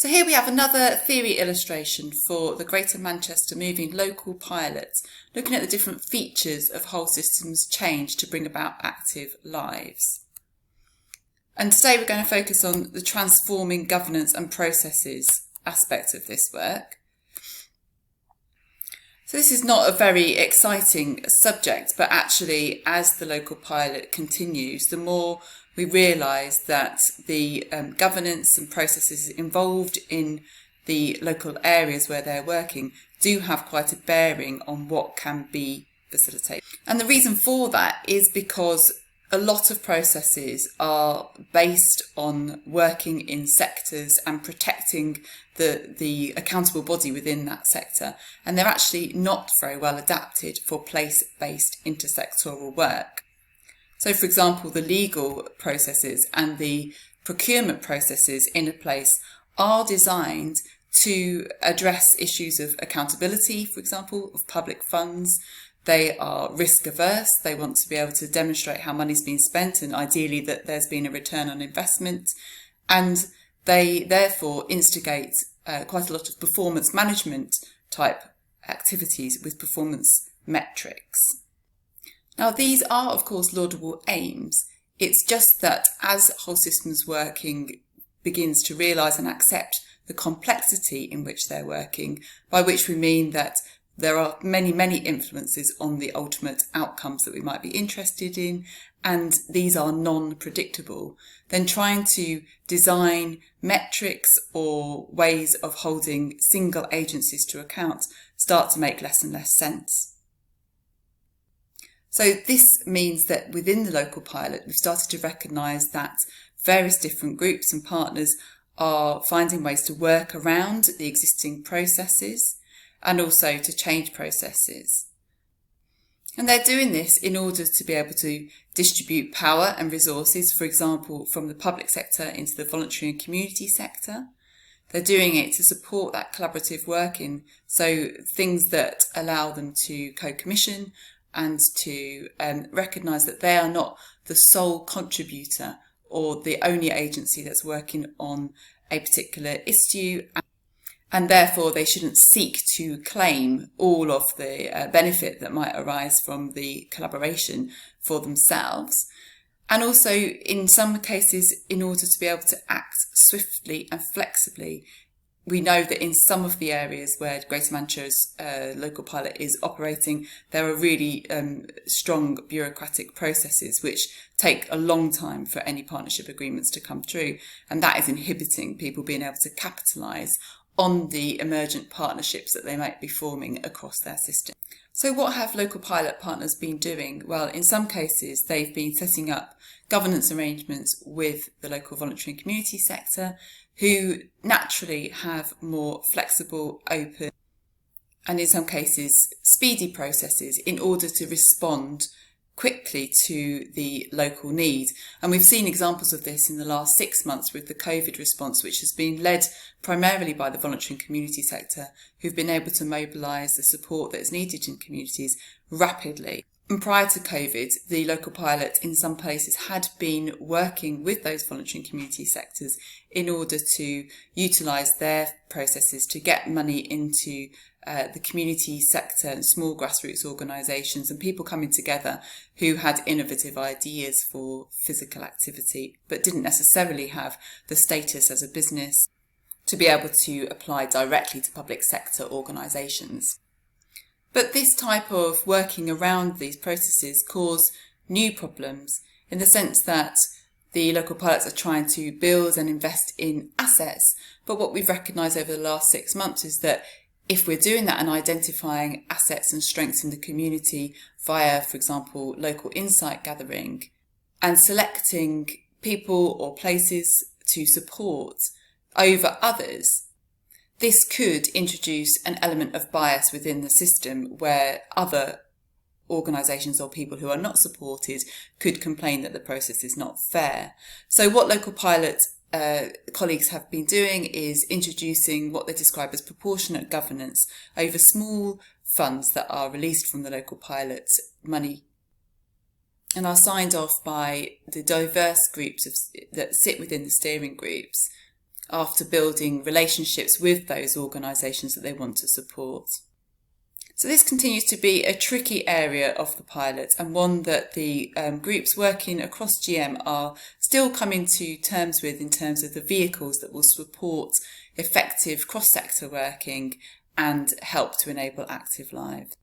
So here we have another theory illustration for the Greater Manchester Moving Local Pilot, looking at the different features of whole systems change to bring about active lives. And today we're going to focus on the transforming governance and processes aspect of this work. So this is not a very exciting subject, but actually as the local pilot continues, the more we realise that the governance and processes involved in the local areas where they're working do have quite a bearing on what can be facilitated. And the reason for that is because a lot of processes are based on working in sectors and protecting the accountable body within that sector, and they're actually not very well adapted for place-based intersectoral work. So, for example, the legal processes and the procurement processes in a place are designed to address issues of accountability, for example, of public funds. They are risk averse. They want to be able to demonstrate how money's been spent and ideally that there's been a return on investment. And they therefore instigate quite a lot of performance management type activities with performance metrics. Now, these are, of course, laudable aims. It's just that as whole systems working begins to realise and accept the complexity in which they're working, by which we mean that there are many, many influences on the ultimate outcomes that we might be interested in, and these are non-predictable, then trying to design metrics or ways of holding single agencies to account start to make less and less sense. So this means that within the local pilot, we've started to recognise that various different groups and partners are finding ways to work around the existing processes and also to change processes. And they're doing this in order to be able to distribute power and resources, for example, from the public sector into the voluntary and community sector. They're doing it to support that collaborative working, so things that allow them to co-commission and to recognise that they are not the sole contributor or the only agency that's working on a particular issue, and therefore they shouldn't seek to claim all of the benefit that might arise from the collaboration for themselves. And also, in some cases, in order to be able to act swiftly and flexibly, we know that in some of the areas where Greater Manchester's local pilot is operating, there are really strong bureaucratic processes which take a long time for any partnership agreements to come through. And that is inhibiting people being able to capitalise on the emergent partnerships that they might be forming across their system. So what have local pilot partners been doing? Well, in some cases, they've been setting up governance arrangements with the local voluntary and community sector, who naturally have more flexible, open, and in some cases speedy processes in order to respond quickly to the local need. And we've seen examples of this in the last 6 months with the COVID response, which has been led primarily by the voluntary and community sector, who've been able to mobilise the support that is needed in communities rapidly. And prior to COVID, the local pilot in some places had been working with those voluntary and community sectors in order to utilise their processes to get money into the community sector and small grassroots organisations and people coming together who had innovative ideas for physical activity but didn't necessarily have the status as a business to be able to apply directly to public sector organisations. But this type of working around these processes cause new problems in the sense that the local pilots are trying to build and invest in assets. But what we've recognised over the last 6 months is that if we're doing that and identifying assets and strengths in the community via, for example, local insight gathering and selecting people or places to support over others, this could introduce an element of bias within the system where other organisations or people who are not supported could complain that the process is not fair. So what local pilot colleagues have been doing is introducing what they describe as proportionate governance over small funds that are released from the local pilot money and are signed off by the diverse groups that sit within the steering groups after building relationships with those organisations that they want to support. So this continues to be a tricky area of the pilot, and one that the groups working across GM are still coming to terms with in terms of the vehicles that will support effective cross-sector working and help to enable active lives.